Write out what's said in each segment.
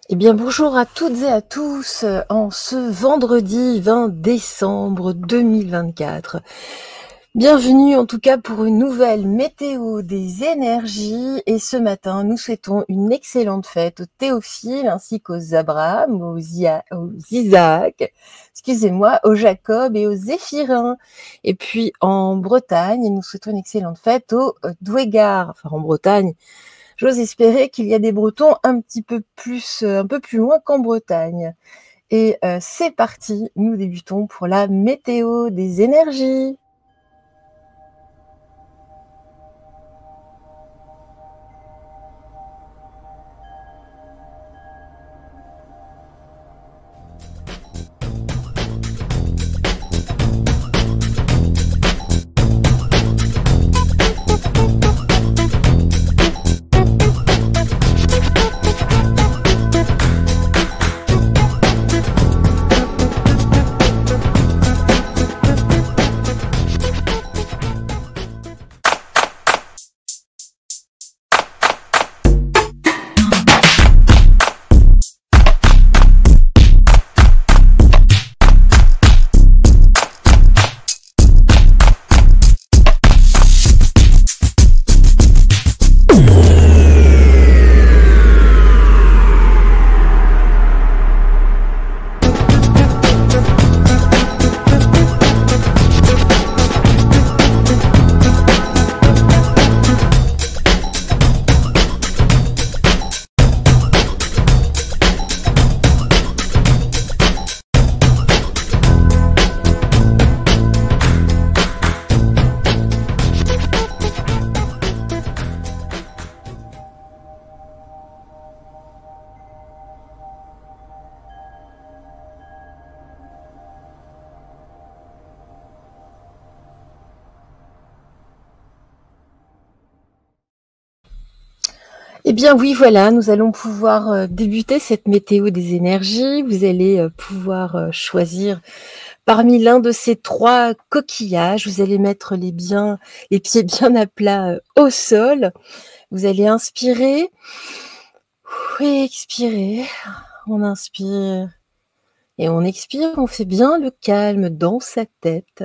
Eh bien, bonjour à toutes et à tous en ce vendredi 20 décembre 2024. Bienvenue en tout cas pour une nouvelle météo des énergies. Et ce matin, nous souhaitons une excellente fête aux Théophiles ainsi qu'aux Abraham, aux Isaac, excusez-moi, aux Jacob et aux Zéphirins. Et puis en Bretagne, nous souhaitons une excellente fête aux Douégard. Enfin, en Bretagne, j'ose espérer qu'il y a des Bretons un peu plus loin qu'en Bretagne. Et c'est parti, nous débutons pour la météo des énergies. Eh bien oui, voilà, nous allons pouvoir débuter cette météo des énergies. Vous allez pouvoir choisir parmi l'un de ces 3 coquillages. Vous allez mettre les pieds bien à plat au sol. Vous allez inspirer et expirer. On inspire et on expire. On fait bien le calme dans sa tête.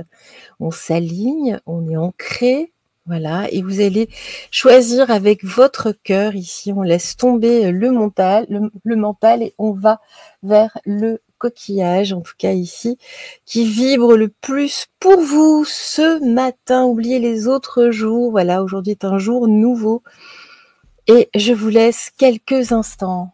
On s'aligne, on est ancré. Voilà, et vous allez choisir avec votre cœur, ici on laisse tomber le mental et on va vers le coquillage, en tout cas ici, qui vibre le plus pour vous ce matin. Oubliez les autres jours, voilà, aujourd'hui est un jour nouveau et je vous laisse quelques instants.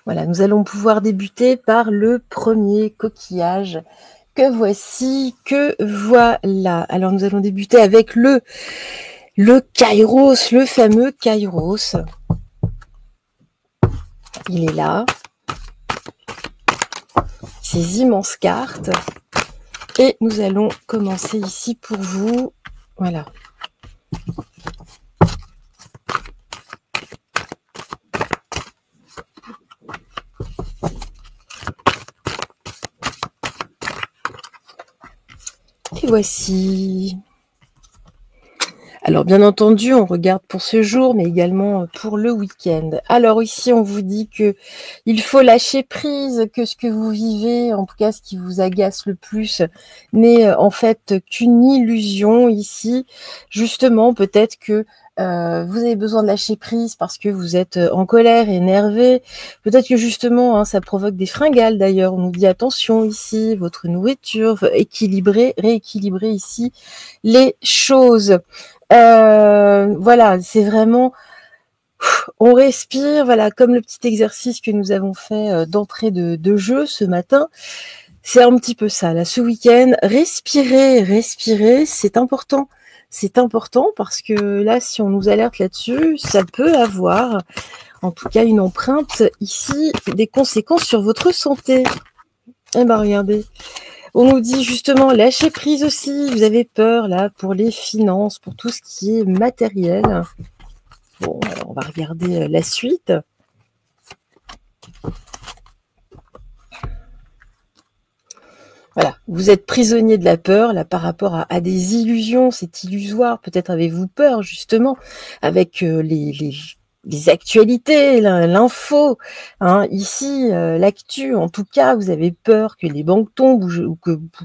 Voilà, nous allons pouvoir débuter par le premier coquillage. Que voici, que voilà. Alors nous allons débuter avec le Kairos, le fameux Kairos. Il est là. Ces immenses cartes. Et nous allons commencer ici pour vous. Voilà. Et voici. Alors bien entendu, on regarde pour ce jour, mais également pour le week-end. Alors ici, on vous dit que il faut lâcher prise, que ce que vous vivez, en tout cas ce qui vous agace le plus, n'est en fait qu'une illusion ici. Justement, peut-être que vous avez besoin de lâcher prise parce que vous êtes en colère, énervé. Peut-être que justement, ça provoque des fringales d'ailleurs. On nous dit attention ici, votre nourriture, rééquilibrer ici les choses. Voilà, c'est vraiment, on respire, voilà, comme le petit exercice que nous avons fait d'entrée de jeu ce matin. C'est un petit peu ça, là, ce week-end. Respirer, c'est important. C'est important parce que là, si on nous alerte là-dessus, ça peut avoir, en tout cas, une empreinte ici, des conséquences sur votre santé. Eh ben, regardez. On nous dit justement, lâcher prise aussi. Vous avez peur, là, pour les finances, pour tout ce qui est matériel. Bon, alors on va regarder la suite. Voilà, vous êtes prisonnier de la peur, là, par rapport à des illusions, c'est illusoire. Peut-être avez-vous peur, justement, avec les actualités, l'info. Hein. Ici, l'actu, en tout cas, vous avez peur que les banques tombent ou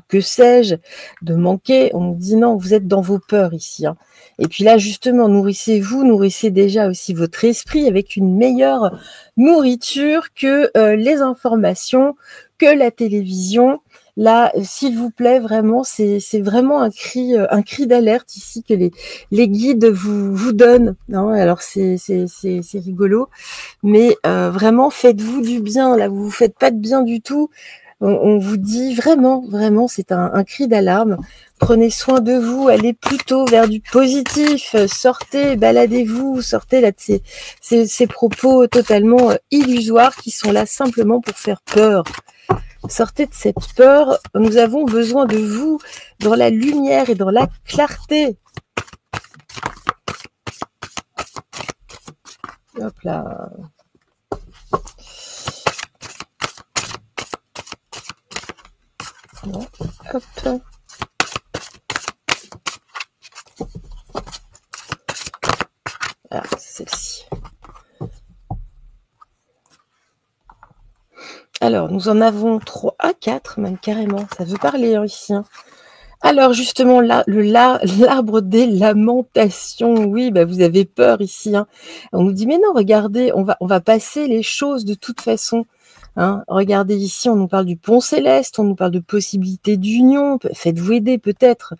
que sais-je, de manquer. On nous dit non, vous êtes dans vos peurs ici. Hein. Et puis là, justement, nourrissez-vous, nourrissez déjà aussi votre esprit avec une meilleure nourriture que les informations, que la télévision. Là, s'il vous plaît, vraiment, c'est vraiment un cri d'alerte ici que les guides vous donnent. Hein. Alors c'est rigolo, mais vraiment faites-vous du bien. Là, vous vous faites pas de bien du tout. On vous dit vraiment, vraiment, c'est un cri d'alarme. Prenez soin de vous, allez plutôt vers du positif, sortez, baladez-vous, sortez là de ces propos totalement illusoires qui sont là simplement pour faire peur. Sortez de cette peur, nous avons besoin de vous dans la lumière et dans la clarté. Hop là. Bon, hop. Ah, c'est celle-ci. Alors, nous en avons 3 à 4, même carrément. Ça veut parler hein, ici. Hein. Alors, justement, là, l'arbre des lamentations. Oui, bah, vous avez peur ici. Hein. On nous dit, mais non, regardez, on va passer les choses de toute façon. Hein. Regardez ici, on nous parle du pont céleste, on nous parle de possibilités d'union. Faites-vous aider peut-être.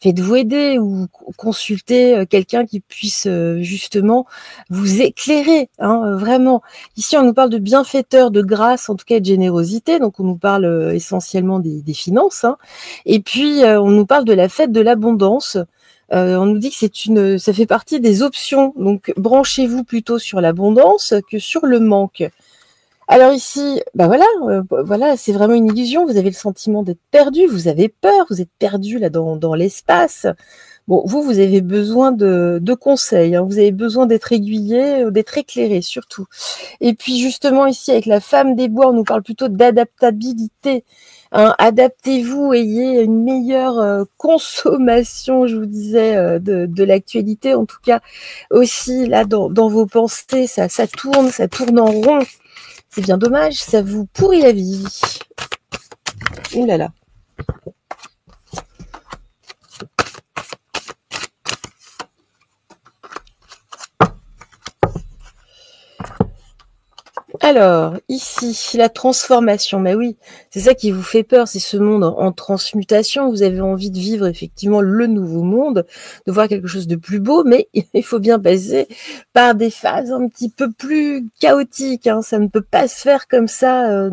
Faites-vous aider ou consultez quelqu'un qui puisse justement vous éclairer, hein, vraiment. Ici, on nous parle de bienfaiteurs, de grâce, en tout cas de générosité, donc on nous parle essentiellement des finances. Hein. Et puis, on nous parle de la fête de l'abondance. On nous dit que ça fait partie des options, donc branchez-vous plutôt sur l'abondance que sur le manque. Alors ici, bah voilà, c'est vraiment une illusion. Vous avez le sentiment d'être perdu, vous avez peur, vous êtes perdu là dans l'espace. Bon, vous avez besoin de conseils, hein, vous avez besoin d'être aiguillé, d'être éclairé surtout. Et puis justement ici, avec la femme des bois, on nous parle plutôt d'adaptabilité. Hein, adaptez-vous, ayez une meilleure consommation, je vous disais, de l'actualité. En tout cas, aussi là dans vos pensées, ça tourne en rond. C'est bien dommage, ça vous pourrit la vie. Ouh là là. Alors, ici, la transformation. Mais oui, c'est ça qui vous fait peur, c'est ce monde en transmutation. Vous avez envie de vivre effectivement le nouveau monde, de voir quelque chose de plus beau, mais il faut bien passer par des phases un petit peu plus chaotiques. Hein. Ça ne peut pas se faire comme ça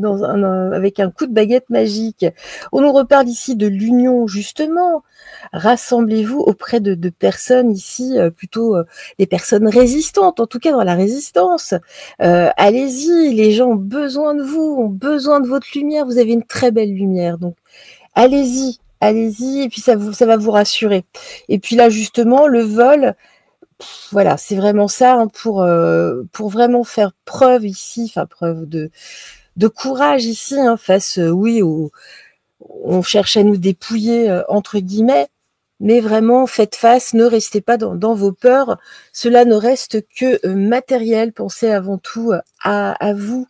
avec un coup de baguette magique. On nous reparle ici de l'union, justement. Rassemblez-vous auprès de personnes ici, plutôt des personnes résistantes, en tout cas dans la résistance. Allez-y, les gens ont besoin de vous, ont besoin de votre lumière. Vous avez une très belle lumière, donc allez-y, allez-y, et puis ça va vous rassurer. Et puis là, justement, le vol, voilà, c'est vraiment ça hein, pour vraiment faire preuve ici, enfin preuve de courage ici, hein, face, oui, on cherche à nous dépouiller entre guillemets. Mais vraiment, faites face, ne restez pas dans vos peurs. Cela ne reste que matériel. Pensez avant tout à vous.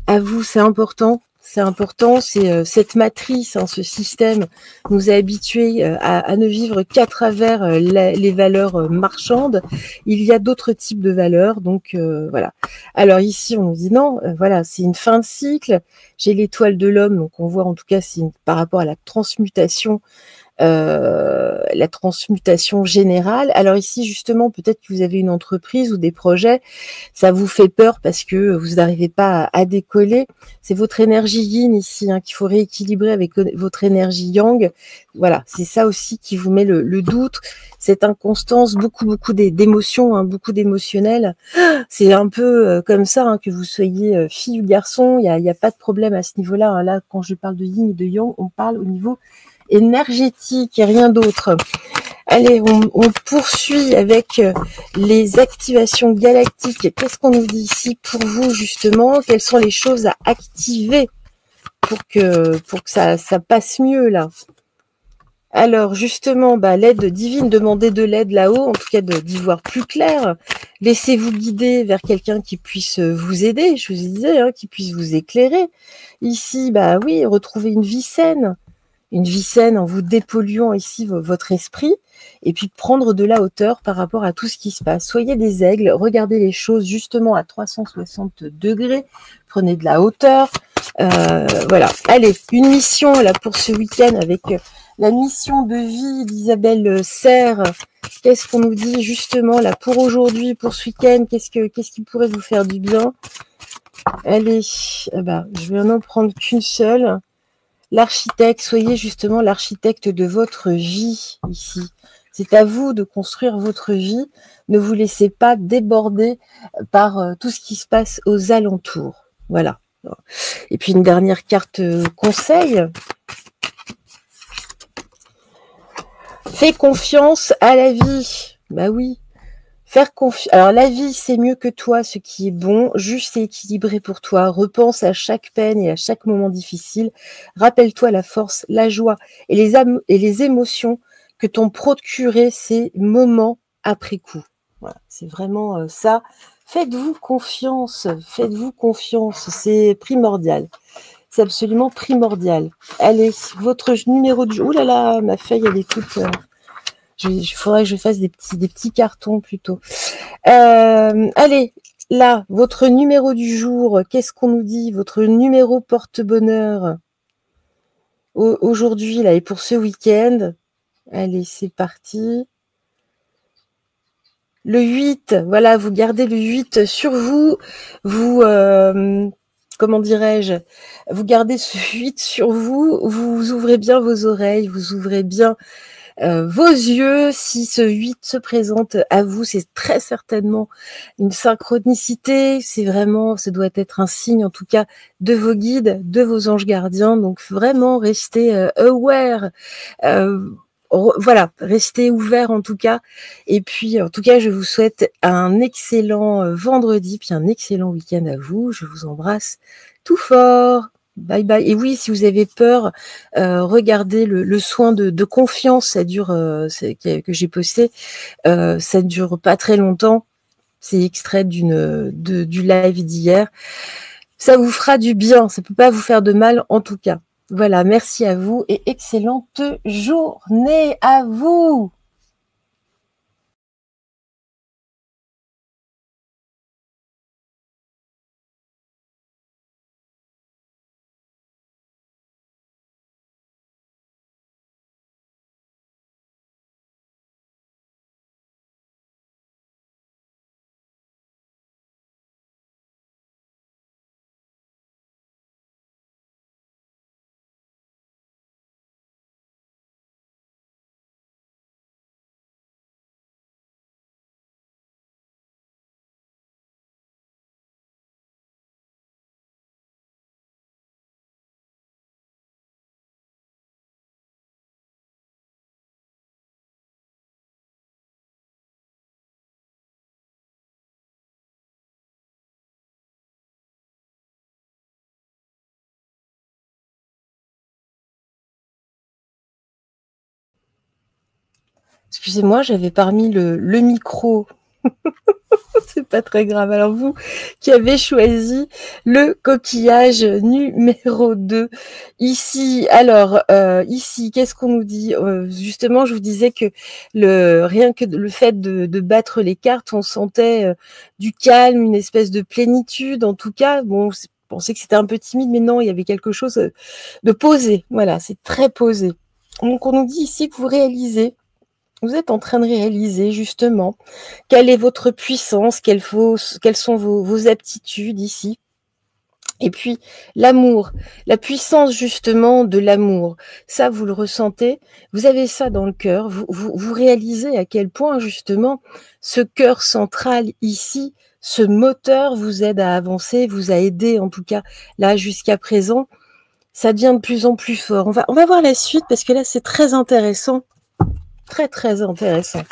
À vous, c'est important. C'est important, c'est cette matrice, hein, ce système nous a habitués à ne vivre qu'à travers les valeurs marchandes. Il y a d'autres types de valeurs, donc voilà. Alors ici, on nous dit non, voilà, c'est une fin de cycle. J'ai l'étoile de l'homme, donc on voit en tout cas, par rapport à la transmutation générale. Alors ici, justement, peut-être que vous avez une entreprise ou des projets, ça vous fait peur parce que vous n'arrivez pas à décoller. C'est votre énergie yin ici hein, qu'il faut rééquilibrer avec votre énergie yang. Voilà, c'est ça aussi qui vous met le doute, cette inconstance, beaucoup d'émotions, hein, beaucoup d'émotionnel. C'est un peu comme ça, hein, que vous soyez fille ou garçon, il y a pas de problème à ce niveau-là. Hein. Là, quand je parle de yin et de yang, on parle au niveau énergétique et rien d'autre. Allez, on poursuit avec les activations galactiques. Qu'est-ce qu'on nous dit ici pour vous, justement? Quelles sont les choses à activer pour que ça passe mieux, là. Alors, justement, l'aide divine, demandez de l'aide là-haut, en tout cas d'y voir plus clair. Laissez-vous guider vers quelqu'un qui puisse vous aider, je vous disais, hein, qui puisse vous éclairer. Ici, oui, retrouvez une vie saine en vous dépolluant ici votre esprit, et puis prendre de la hauteur par rapport à tout ce qui se passe. Soyez des aigles, regardez les choses justement à 360 degrés, prenez de la hauteur. Voilà, allez, une mission là pour ce week-end avec la mission de vie d'Isabelle Serre. Qu'est-ce qu'on nous dit justement là pour aujourd'hui, pour ce week-end? Qu'est-ce qui pourrait vous faire du bien? Allez, je vais en prendre qu'une seule. L'architecte, soyez justement l'architecte de votre vie ici. C'est à vous de construire votre vie. Ne vous laissez pas déborder par tout ce qui se passe aux alentours. Voilà. Et puis une dernière carte conseil. Fais confiance à la vie. Oui. Faire confiance. Alors la vie, c'est mieux que toi, ce qui est bon, juste et équilibré pour toi. Repense à chaque peine et à chaque moment difficile. Rappelle-toi la force, la joie et les émotions que t'ont procuré ces moments après coup. Voilà, c'est vraiment ça. Faites-vous confiance, c'est primordial. C'est absolument primordial. Allez, votre numéro de jour. Ouh là là, ma feuille, elle est toute... Il faudrait que je fasse des petits cartons plutôt. Allez, là, votre numéro du jour, qu'est-ce qu'on nous dit? Votre numéro porte-bonheur aujourd'hui, là, et pour ce week-end. Allez, c'est parti. Le 8, voilà, vous gardez le 8 sur vous. Vous, comment dirais-je? Vous gardez ce 8 sur vous. Vous ouvrez bien vos oreilles, vous ouvrez bien vos yeux. Si ce 8 se présente à vous, c'est très certainement une synchronicité. C'est vraiment, ça doit être un signe en tout cas de vos guides, de vos anges gardiens. Donc vraiment restez aware. Voilà, restez ouverts en tout cas. Et puis en tout cas, je vous souhaite un excellent vendredi, puis un excellent week-end à vous. Je vous embrasse tout fort. Bye bye. Et oui, si vous avez peur, regardez le soin de confiance, ça dure, que j'ai posté, ça ne dure pas très longtemps. C'est extrait du live d'hier. Ça vous fera du bien, ça peut pas vous faire de mal en tout cas. Voilà, merci à vous et excellente journée à vous. Excusez-moi, j'avais pas remis le micro. C'est pas très grave. Alors vous qui avez choisi le coquillage numéro 2 ici. Alors ici, qu'est-ce qu'on nous dit? Justement, je vous disais que rien que le fait de battre les cartes, on sentait du calme, une espèce de plénitude. En tout cas, bon, je pensais que c'était un peu timide, mais non, il y avait quelque chose de posé. Voilà, c'est très posé. Donc on nous dit ici que vous êtes en train de réaliser justement quelle est votre puissance, quelles sont vos aptitudes ici. Et puis l'amour, la puissance justement de l'amour, ça vous le ressentez, vous avez ça dans le cœur, vous réalisez à quel point justement ce cœur central ici, ce moteur vous aide à avancer, vous a aidé en tout cas là jusqu'à présent, ça devient de plus en plus fort. On va voir la suite parce que là c'est très intéressant. Très, très intéressant.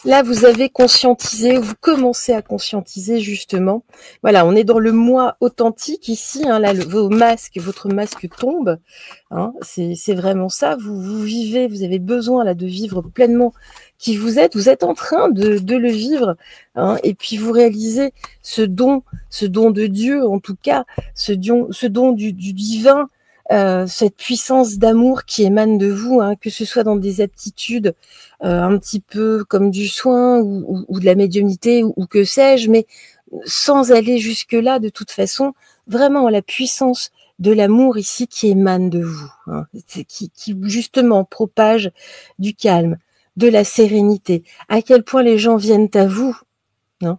Là, vous avez conscientisé, vous commencez à conscientiser justement. Voilà, on est dans le moi authentique ici. Hein, là, vos masques, votre masque tombe. Hein, c'est vraiment ça. Vous vivez, vous avez besoin là de vivre pleinement qui vous êtes. Vous êtes en train de le vivre. Hein, et puis vous réalisez ce don de Dieu, en tout cas, ce don du divin. Cette puissance d'amour qui émane de vous, hein, que ce soit dans des aptitudes un petit peu comme du soin ou de la médiumnité ou que sais-je, mais sans aller jusque-là, de toute façon, vraiment la puissance de l'amour ici qui émane de vous, hein, qui justement propage du calme, de la sérénité. À quel point les gens viennent à vous, hein,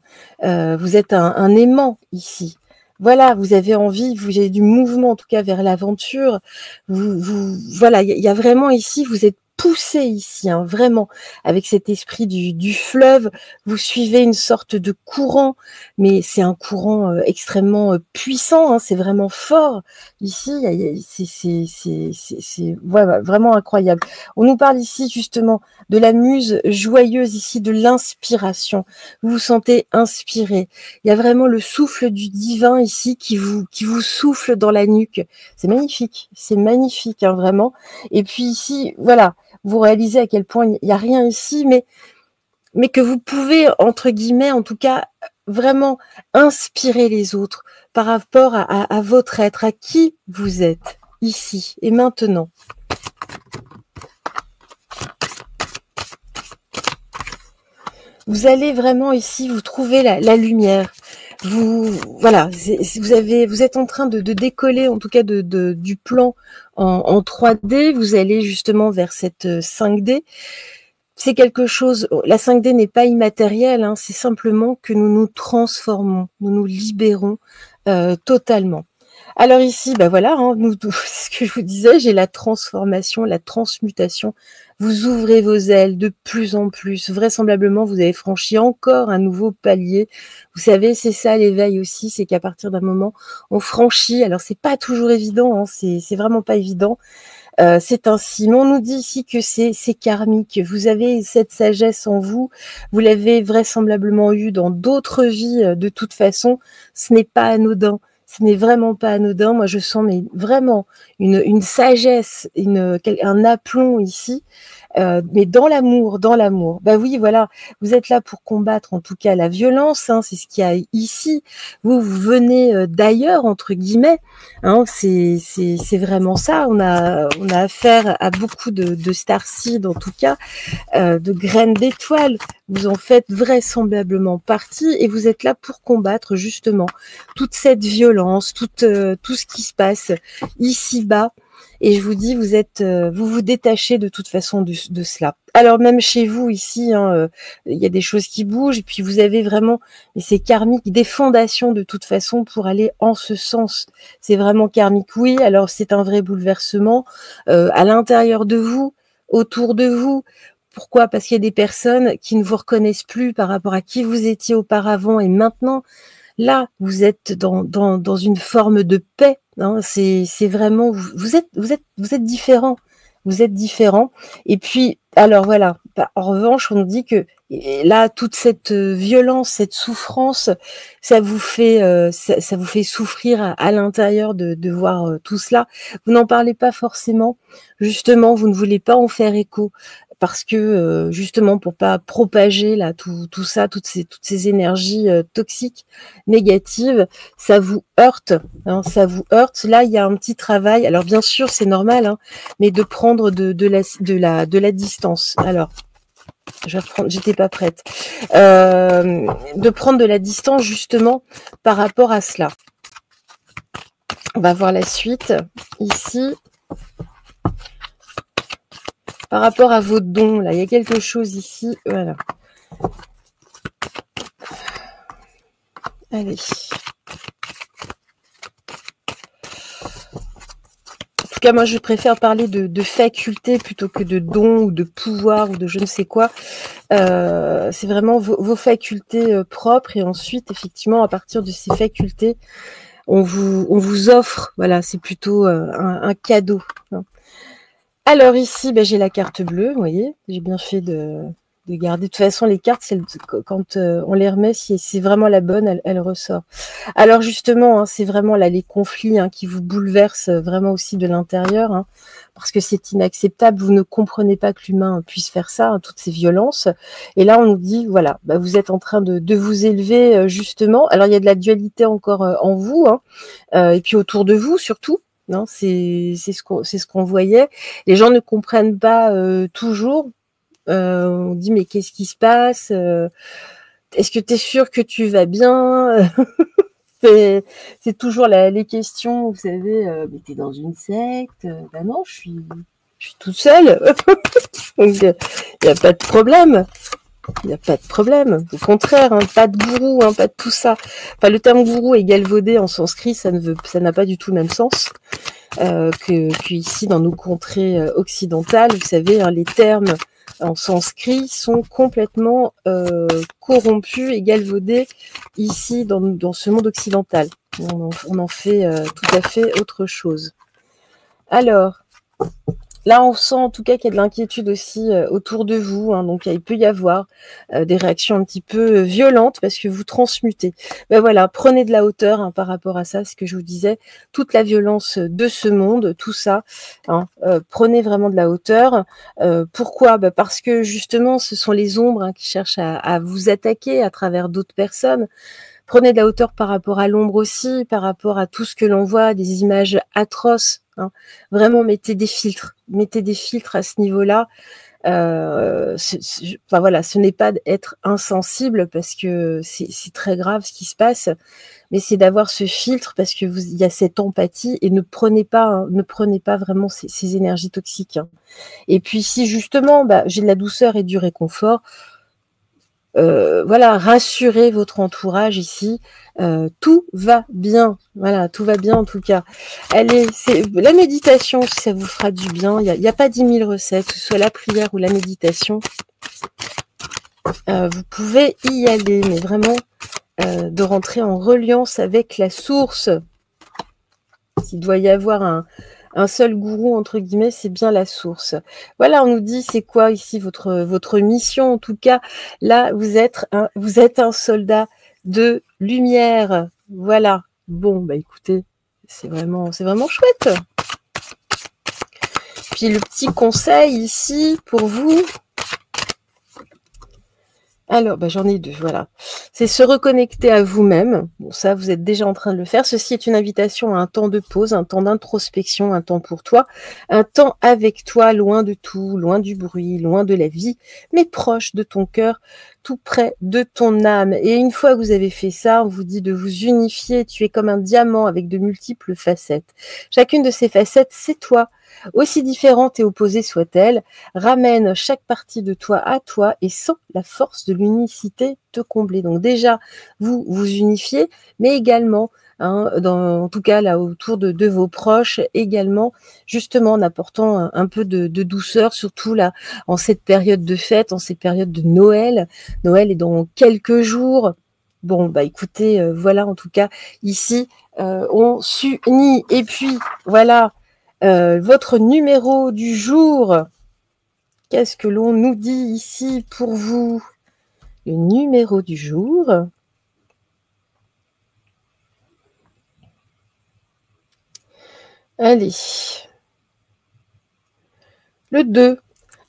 vous êtes un aimant ici. Voilà, vous avez envie, vous avez du mouvement en tout cas vers l'aventure. Voilà, il y a vraiment ici, vous êtes poussé ici, hein, vraiment, avec cet esprit du fleuve. Vous suivez une sorte de courant, mais c'est un courant extrêmement puissant. Hein, c'est vraiment fort ici. C'est ouais, vraiment incroyable. On nous parle ici justement de la muse joyeuse ici, de l'inspiration. Vous vous sentez inspiré. Il y a vraiment le souffle du divin ici qui vous souffle dans la nuque. C'est magnifique, hein, vraiment. Et puis ici, voilà, vous réalisez à quel point il n'y a rien ici, mais que vous pouvez, entre guillemets, en tout cas, vraiment inspirer les autres par rapport à votre être, à qui vous êtes, ici et maintenant. Vous allez vraiment ici, vous trouver la lumière. Voilà, vous êtes en train de décoller, en tout cas du plan en 3D. Vous allez justement vers cette 5D. C'est quelque chose, la 5D n'est pas immatérielle, hein, c'est simplement que nous nous transformons, nous nous libérons totalement. Alors ici, ben voilà, hein, c'est ce que je vous disais, j'ai la transformation, la transmutation. Vous ouvrez vos ailes de plus en plus. Vraisemblablement, vous avez franchi encore un nouveau palier. Vous savez, c'est ça l'éveil aussi, c'est qu'à partir d'un moment, on franchit. Alors c'est pas toujours évident, hein, c'est vraiment pas évident. C'est ainsi. Mais on nous dit ici que c'est karmique. Vous avez cette sagesse en vous. Vous l'avez vraisemblablement eu dans d'autres vies. De toute façon, ce n'est pas anodin. Ce n'est vraiment pas anodin. Moi, je sens mais vraiment une sagesse, un aplomb ici. Mais dans l'amour. Bah oui, voilà, vous êtes là pour combattre en tout cas la violence, hein, c'est ce qu'il y a ici. Vous venez d'ailleurs, entre guillemets, hein, c'est vraiment ça. On a affaire à beaucoup de starseeds, en tout cas, de graines d'étoiles. Vous en faites vraisemblablement partie et vous êtes là pour combattre justement toute cette violence, tout ce qui se passe ici-bas. Et je vous dis, vous vous détachez de toute façon de cela. Alors même chez vous ici, hein, il y a des choses qui bougent, et puis vous avez vraiment, et c'est karmique, des fondations de toute façon pour aller en ce sens. C'est vraiment karmique, oui. Alors c'est un vrai bouleversement à l'intérieur de vous, autour de vous. Pourquoi? Parce qu'il y a des personnes qui ne vous reconnaissent plus par rapport à qui vous étiez auparavant et maintenant. Là, vous êtes dans une forme de paix. Hein, c'est vraiment vous êtes différent. Vous êtes différent. Et puis, alors voilà. En revanche, on nous dit que là, toute cette violence, cette souffrance, ça vous fait souffrir à l'intérieur de voir tout cela. Vous n'en parlez pas forcément. Justement, vous ne voulez pas en faire écho. Parce que justement pour pas propager là tout ça, toutes ces énergies toxiques, négatives, ça vous heurte, hein, ça vous heurte. Là, il y a un petit travail. Alors bien sûr, c'est normal, hein, mais de prendre de la distance. Alors, je vais reprendre, j'étais pas prête. De prendre de la distance justement par rapport à cela. On va voir la suite ici. Par rapport à vos dons, là, il y a quelque chose ici. Voilà. Allez. En tout cas, moi, je préfère parler de facultés plutôt que de dons ou de pouvoir ou de je ne sais quoi. C'est vraiment vos facultés propres. Et ensuite, effectivement, à partir de ces facultés, on vous offre, voilà, c'est plutôt un cadeau. Hein. Alors ici, ben, j'ai la carte bleue, vous voyez, j'ai bien fait de de garder. De toute façon, les cartes, quand on les remet, si c'est vraiment la bonne, elle ressort. Alors justement, hein, c'est vraiment là les conflits hein, qui vous bouleversent vraiment aussi de l'intérieur, hein, parce que c'est inacceptable. Vous ne comprenez pas que l'humain puisse faire ça, hein, toutes ces violences. Et là, on nous dit, voilà, bah, vous êtes en train de vous élever justement. Alors, il y a de la dualité encore en vous, hein, et puis autour de vous surtout. Non, c'est ce qu'on voyait. Les gens ne comprennent pas toujours. On dit mais qu'est-ce qui se passe est-ce que tu es sûr que tu vas bien c'est toujours les questions, vous savez, mais t'es dans une secte bah non, je suis toute seule. Donc, il n'y a pas de problème. Il n'y a pas de problème. Au contraire, hein, pas de gourou, hein, pas de tout ça. Enfin, le terme gourou et galvaudé en sanskrit, ça n'a pas du tout le même sens que ici dans nos contrées occidentales. Vous savez, hein, les termes en sanskrit sont complètement corrompus et galvaudés ici dans ce monde occidental. On en fait tout à fait autre chose. Alors, là, on sent en tout cas qu'il y a de l'inquiétude aussi autour de vous. Hein, donc, il peut y avoir des réactions un petit peu violentes parce que vous transmutez. Ben voilà, prenez de la hauteur hein, par rapport à ça, ce que je vous disais. Toute la violence de ce monde, tout ça, hein, prenez vraiment de la hauteur. Pourquoi ben parce que justement, ce sont les ombres hein, qui cherchent à vous attaquer à travers d'autres personnes. Prenez de la hauteur par rapport à l'ombre aussi, par rapport à tout ce que l'on voit, des images atroces. Hein. Vraiment, mettez des filtres à ce niveau-là. Enfin voilà, ce n'est pas d'être insensible parce que c'est très grave ce qui se passe, mais c'est d'avoir ce filtre parce que il y a cette empathie et ne prenez pas vraiment ces énergies toxiques. Hein. Et puis si justement, j'ai de la douceur et du réconfort. Voilà, rassurez votre entourage ici. Tout va bien. Voilà, tout va bien en tout cas. Allez, c'est la méditation, si ça vous fera du bien. Il y a pas 10 000 recettes, que ce soit la prière ou la méditation. Vous pouvez y aller, mais vraiment de rentrer en reliance avec la source. S'il doit y avoir un seul gourou, entre guillemets, c'est bien la source. Voilà, on nous dit, c'est quoi ici votre mission? En tout cas, là, vous êtes un soldat de lumière. Voilà. Bon, bah écoutez, c'est vraiment chouette. Puis le petit conseil ici pour vous. Alors, j'en ai deux, voilà. C'est se reconnecter à vous-même. Bon, ça, vous êtes déjà en train de le faire. Ceci est une invitation à un temps de pause, un temps d'introspection, un temps pour toi, un temps avec toi, loin de tout, loin du bruit, loin de la vie, mais proche de ton cœur, tout près de ton âme. Et une fois que vous avez fait ça, on vous dit de vous unifier. Tu es comme un diamant avec de multiples facettes. Chacune de ces facettes, c'est toi. Aussi différente et opposée soit-elle, ramène chaque partie de toi à toi et sans la force de l'unicité te combler. Donc déjà, vous vous unifiez, mais également, hein, en tout cas là autour de vos proches, également, justement en apportant un peu de douceur, surtout là en cette période de fête, en cette période de Noël. Noël est dans quelques jours. Bon, écoutez, voilà, en tout cas, ici, on s'unit. Et puis, voilà, votre numéro du jour. Qu'est-ce que l'on nous dit ici pour vous? Le numéro du jour. Allez. Le 2.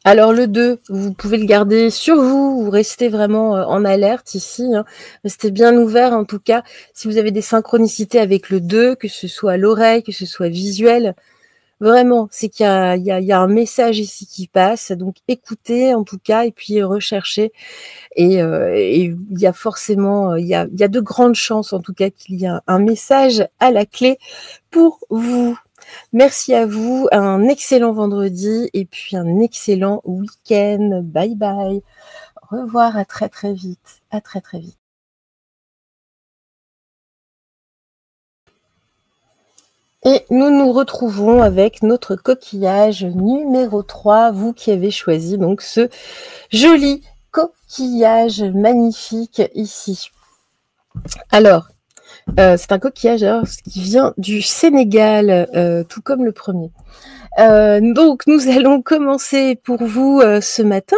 Alors le 2, vous pouvez le garder sur vous, vous restez vraiment en alerte ici, hein. Restez bien ouvert en tout cas, si vous avez des synchronicités avec le 2, que ce soit à l'oreille, que ce soit visuel, vraiment, c'est qu'il y a un message ici qui passe, donc écoutez en tout cas, et puis recherchez, et il y a forcément, il y a de grandes chances en tout cas qu'il y a un message à la clé pour vous. Merci à vous, un excellent vendredi et puis un excellent week-end. Bye bye. Au revoir, à très très vite. À très très vite. Et nous nous retrouvons avec notre coquillage numéro 3, vous qui avez choisi donc ce joli coquillage magnifique ici. Alors, c'est un coquillage qui vient du Sénégal, tout comme le premier. Donc, nous allons commencer pour vous ce matin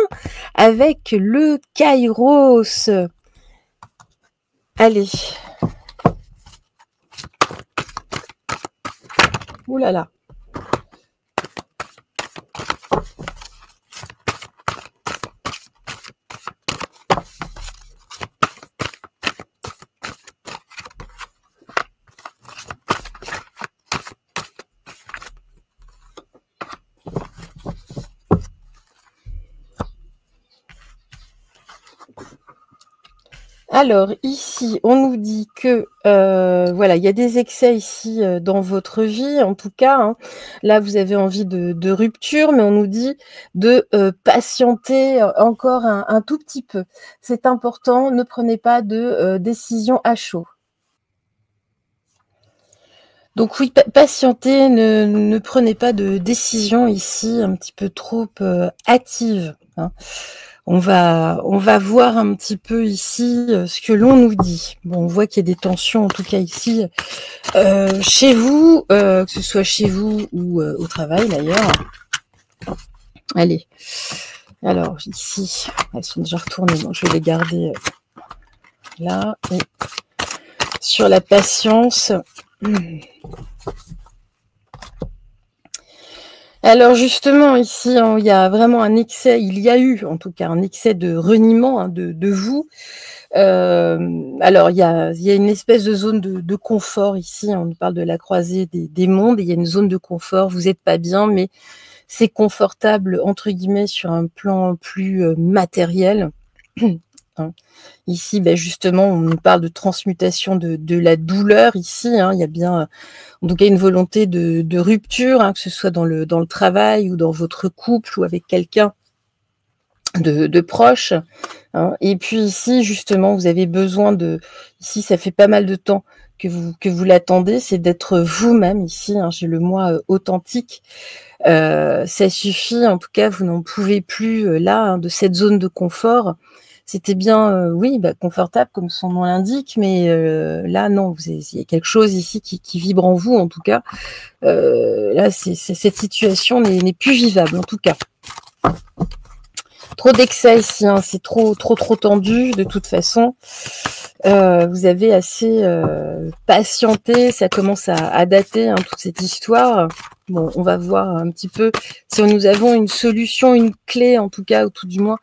avec le Kairos. Allez. Ouh là là. Alors ici, on nous dit que voilà, il y a des excès ici dans votre vie, en tout cas. Hein. Là, vous avez envie de rupture, mais on nous dit de patienter encore un tout petit peu. C'est important, ne prenez pas de décision à chaud. Donc oui, patientez, ne prenez pas de décision ici un petit peu trop hâtive. Hein. On va voir un petit peu ici ce que l'on nous dit. Bon, on voit qu'il y a des tensions, en tout cas ici, chez vous, que ce soit chez vous ou au travail d'ailleurs. Allez, alors ici, elles sont déjà retournées, donc je vais les garder là. Et sur la patience. Alors justement, ici, il y a vraiment un excès, il y a eu en tout cas un excès de reniement hein, de vous. Alors, il y a une espèce de zone de confort ici, on parle de la croisée des mondes, il y a une zone de confort, vous n'êtes pas bien, mais c'est confortable, entre guillemets, sur un plan plus matériel. Hein. Ici, ben justement, on nous parle de transmutation de la douleur ici. Hein, il y a bien, en tout cas, une volonté de rupture, hein, que ce soit dans le travail ou dans votre couple ou avec quelqu'un de proche. Hein. Et puis ici, justement, vous avez besoin de... Ici, ça fait pas mal de temps que vous l'attendez, c'est d'être vous-même ici. Hein, j'ai le moi authentique. Ça suffit, en tout cas, vous n'en pouvez plus là, hein, de cette zone de confort. C'était bien, oui, confortable comme son nom l'indique, mais là, non, il y a quelque chose ici qui vibre en vous, en tout cas. Là, cette situation n'est plus vivable, en tout cas. Trop d'excès ici, hein, c'est trop tendu, de toute façon. Vous avez assez patienté, ça commence à dater, hein, toute cette histoire. Bon, on va voir un petit peu si nous avons une solution, une clé, en tout cas, ou tout du moins,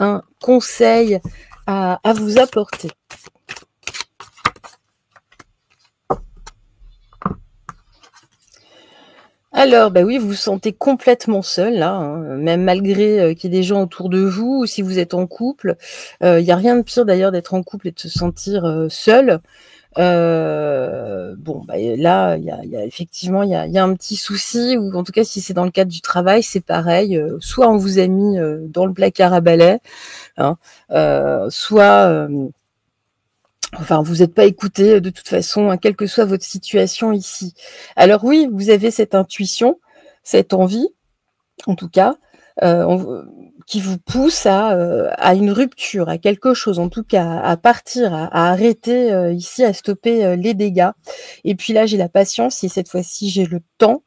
un conseil à vous apporter. Alors, oui, vous vous sentez complètement seul, là, hein, même malgré qu'il y ait des gens autour de vous, ou si vous êtes en couple. Il n'y a rien de pire d'ailleurs d'être en couple et de se sentir seul. Bon, là, il y a effectivement, il y a un petit souci, ou en tout cas, si c'est dans le cadre du travail, c'est pareil. Soit on vous a mis dans le placard à balai, hein, soit... Enfin, vous n'êtes pas écouté de toute façon, hein, quelle que soit votre situation ici. Alors oui, vous avez cette intuition, cette envie, en tout cas, qui vous pousse à une rupture, à quelque chose, en tout cas, à partir, à arrêter ici, à stopper les dégâts. Et puis là, j'ai la patience et cette fois-ci, j'ai le temps.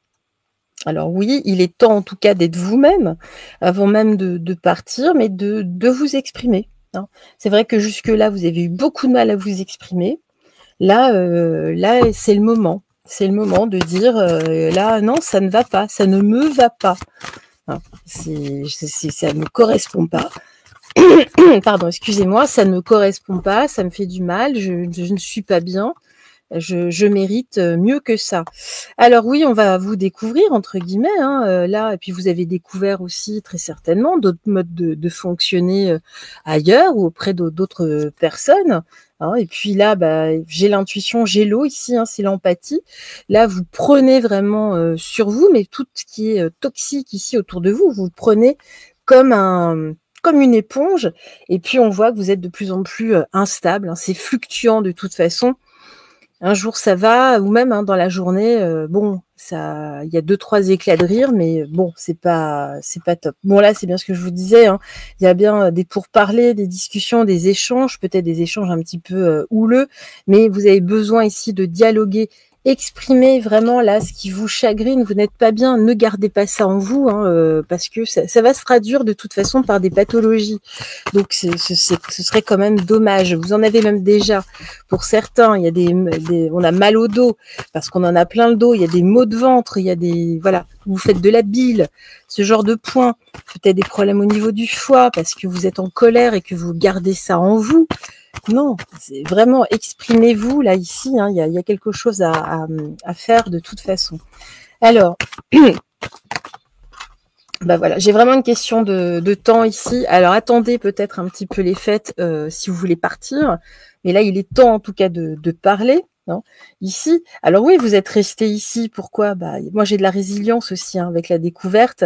Alors oui, il est temps en tout cas d'être vous-même, avant même de partir, mais de vous exprimer. Hein. C'est vrai que jusque-là, vous avez eu beaucoup de mal à vous exprimer. Là, c'est le moment. C'est le moment de dire, là, non, ça ne va pas, ça ne me va pas. Hein. Ça ne me correspond pas. Pardon, excusez-moi, ça ne me correspond pas, ça me fait du mal, je ne suis pas bien. Je mérite mieux que ça. Alors oui, on va vous découvrir, entre guillemets, hein, là, et puis vous avez découvert aussi très certainement d'autres modes de fonctionner ailleurs ou auprès d'autres personnes. Hein, et puis là, j'ai l'intuition, j'ai l'eau ici, hein, c'est l'empathie. Là, vous prenez vraiment sur vous, mais tout ce qui est toxique ici autour de vous, vous le prenez comme une éponge. Et puis on voit que vous êtes de plus en plus instable. Hein, c'est fluctuant de toute façon. Un jour ça va, ou même hein, dans la journée, bon, il y a 2-3 éclats de rire, mais bon, c'est pas top. Bon là, c'est bien ce que je vous disais, hein, il y a bien des pourparlers, des discussions, des échanges, peut-être des échanges un petit peu houleux, mais vous avez besoin ici de dialoguer exprimez vraiment là ce qui vous chagrine, vous n'êtes pas bien, ne gardez pas ça en vous, hein, parce que ça va se traduire de toute façon par des pathologies. Donc ce serait quand même dommage. Vous en avez même déjà pour certains. Il y a on a mal au dos parce qu'on en a plein le dos. Il y a des maux de ventre. Il y a des voilà. Vous faites de la bile, ce genre de points. Peut-être des problèmes au niveau du foie parce que vous êtes en colère et que vous gardez ça en vous. Non, c'est vraiment exprimez-vous là ici. Hein, il y a quelque chose à faire de toute façon. Alors. Bah voilà, j'ai vraiment une question de temps ici. Alors attendez peut-être un petit peu les fêtes si vous voulez partir. Mais là, il est temps en tout cas de parler. Hein, ici. Alors oui, vous êtes resté ici. Pourquoi? Bah, moi, j'ai de la résilience aussi hein, avec la découverte.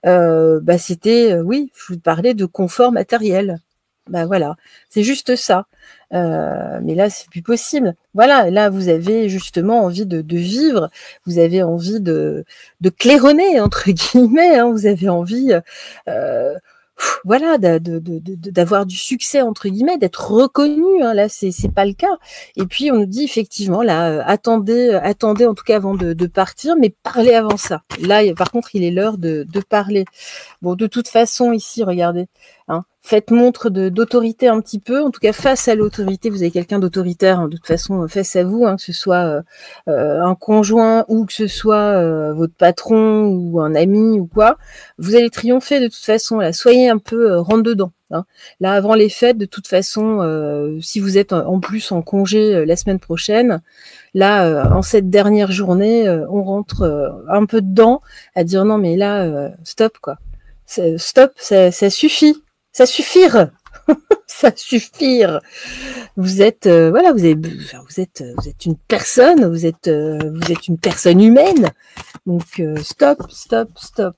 Bah, c'était, oui, je vous parlais de confort matériel. Bah voilà, c'est juste ça. Mais là, c'est plus possible. Voilà, là, vous avez justement envie de vivre, vous avez envie de claironner, entre guillemets, hein, vous avez envie, voilà, d'avoir du succès, entre guillemets, d'être reconnu. Hein, là, c'est pas le cas. Et puis, on nous dit effectivement, là, attendez en tout cas avant de partir, mais parlez avant ça. Là, par contre, il est l'heure de parler. Bon, de toute façon, ici, regardez, hein, faites montre d'autorité un petit peu, en tout cas face à l'autorité, vous avez quelqu'un d'autoritaire, hein, de toute façon face à vous, hein, que ce soit un conjoint ou que ce soit votre patron ou un ami ou quoi, vous allez triompher de toute façon, là, soyez un peu rentre dedans. Hein. Là, avant les fêtes, de toute façon, si vous êtes en plus en congé la semaine prochaine, là, en cette dernière journée, on rentre un peu dedans à dire non mais là, stop quoi. Stop, ça suffit. Ça suffire. Ça suffire. Vous êtes voilà, vous êtes une personne, vous êtes une personne humaine. Donc stop, stop, stop.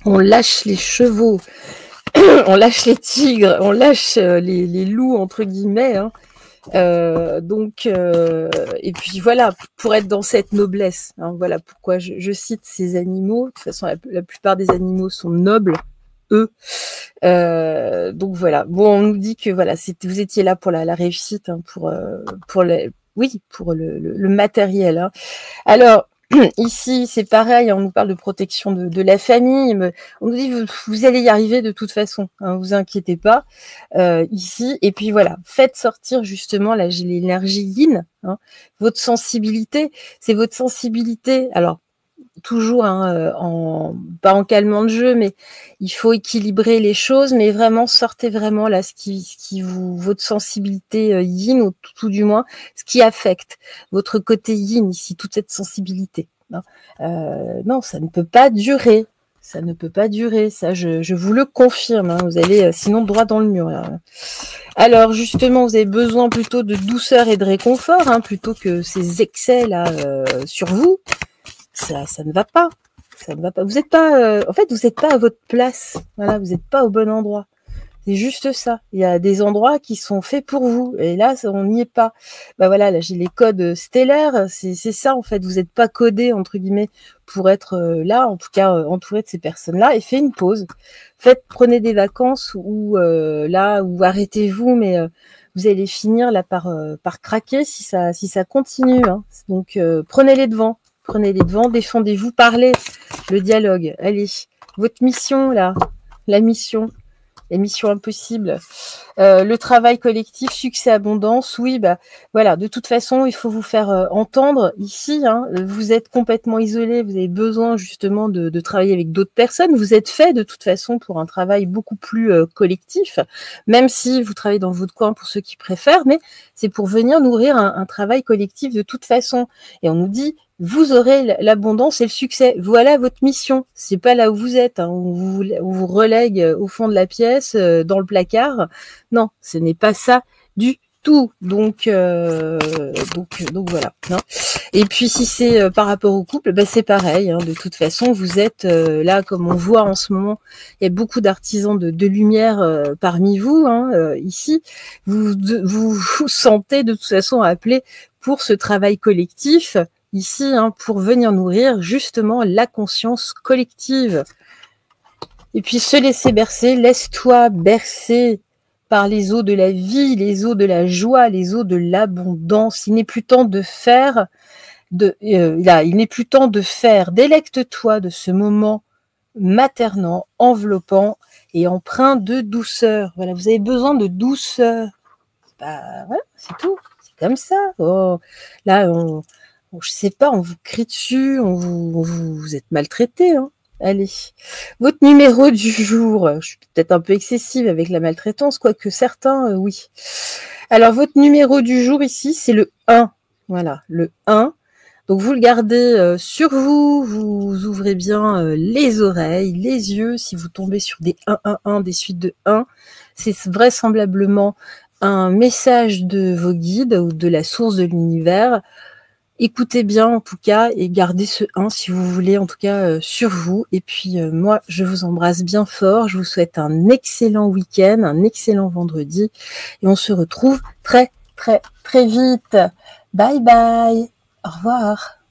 On lâche les chevaux, on lâche les tigres, on lâche les loups entre guillemets. Hein. Et puis voilà, pour être dans cette noblesse, hein, voilà pourquoi je cite ces animaux. De toute façon, la plupart des animaux sont nobles, eux. Donc voilà. Bon, on nous dit que voilà, vous étiez là pour la réussite, hein, pour le matériel. Hein. Alors. Ici, c'est pareil, on nous parle de protection de la famille. On nous dit vous allez y arriver de toute façon, hein, vous inquiétez pas. Ici, et puis voilà, faites sortir justement là, j'ai l'énergie yin, hein, votre sensibilité, c'est votre sensibilité. Alors toujours hein, pas en calmant le jeu, mais il faut équilibrer les choses, mais vraiment sortez vraiment là ce qui votre sensibilité yin ou tout du moins ce qui affecte votre côté yin ici, toute cette sensibilité. Hein. Non, ça ne peut pas durer. Ça ne peut pas durer, ça je vous le confirme, hein, vous allez sinon droit dans le mur. Là. Alors justement, vous avez besoin plutôt de douceur et de réconfort, hein, plutôt que ces excès là sur vous. Ça ne va pas. Ça ne va pas. Vous n'êtes pas. En fait, vous n'êtes pas à votre place. Voilà, vous n'êtes pas au bon endroit. C'est juste ça. Il y a des endroits qui sont faits pour vous. Et là, on n'y est pas. Bah voilà, là, j'ai les codes stellaires. C'est ça, en fait. Vous n'êtes pas codé, entre guillemets, pour être là, en tout cas, entouré de ces personnes-là. Et faites une pause. Prenez des vacances ou là, ou arrêtez-vous, mais vous allez finir là par craquer si ça continue. Hein. Donc, prenez les devants. Prenez les devants, défendez-vous, parlez, le dialogue. Allez, votre mission, là, la mission impossible. Le travail collectif, succès, abondance, oui, bah voilà, de toute façon, il faut vous faire entendre ici. Hein, vous êtes complètement isolé, vous avez besoin justement de travailler avec d'autres personnes. Vous êtes fait de toute façon pour un travail beaucoup plus collectif, même si vous travaillez dans votre coin pour ceux qui préfèrent, mais c'est pour venir nourrir un travail collectif de toute façon. Et on nous dit, vous aurez l'abondance et le succès. Voilà votre mission. C'est pas là où vous êtes, hein, où vous relègue au fond de la pièce, dans le placard. Non, ce n'est pas ça du tout. Donc voilà. Hein. Et puis si c'est par rapport au couple, bah, c'est pareil. Hein, de toute façon, vous êtes là, comme on voit en ce moment, il y a beaucoup d'artisans de lumière parmi vous. Hein, ici, vous sentez de toute façon appelé pour ce travail collectif. Ici, hein, pour venir nourrir justement la conscience collective. Et puis se laisser bercer, laisse-toi bercer par les eaux de la vie, les eaux de la joie, les eaux de l'abondance. Il n'est plus temps de faire, il n'est plus temps de faire. Délecte-toi de ce moment maternant, enveloppant et empreint de douceur. Voilà, vous avez besoin de douceur. Bah, voilà, c'est tout. C'est comme ça. Oh, là, je sais pas, on vous crie dessus, vous êtes maltraité. Hein. Allez, votre numéro du jour. Je suis peut-être un peu excessive avec la maltraitance, quoique certains, oui. Alors, votre numéro du jour ici, c'est le 1. Voilà, le 1. Donc, vous le gardez sur vous, vous ouvrez bien les oreilles, les yeux. Si vous tombez sur des 1, 1, 1, des suites de 1, c'est vraisemblablement un message de vos guides ou de la source de l'univers. Écoutez bien en tout cas et gardez ce 1 si vous voulez en tout cas sur vous. Et puis moi, je vous embrasse bien fort. Je vous souhaite un excellent week-end, un excellent vendredi. Et on se retrouve très, très, très vite. Bye bye. Au revoir.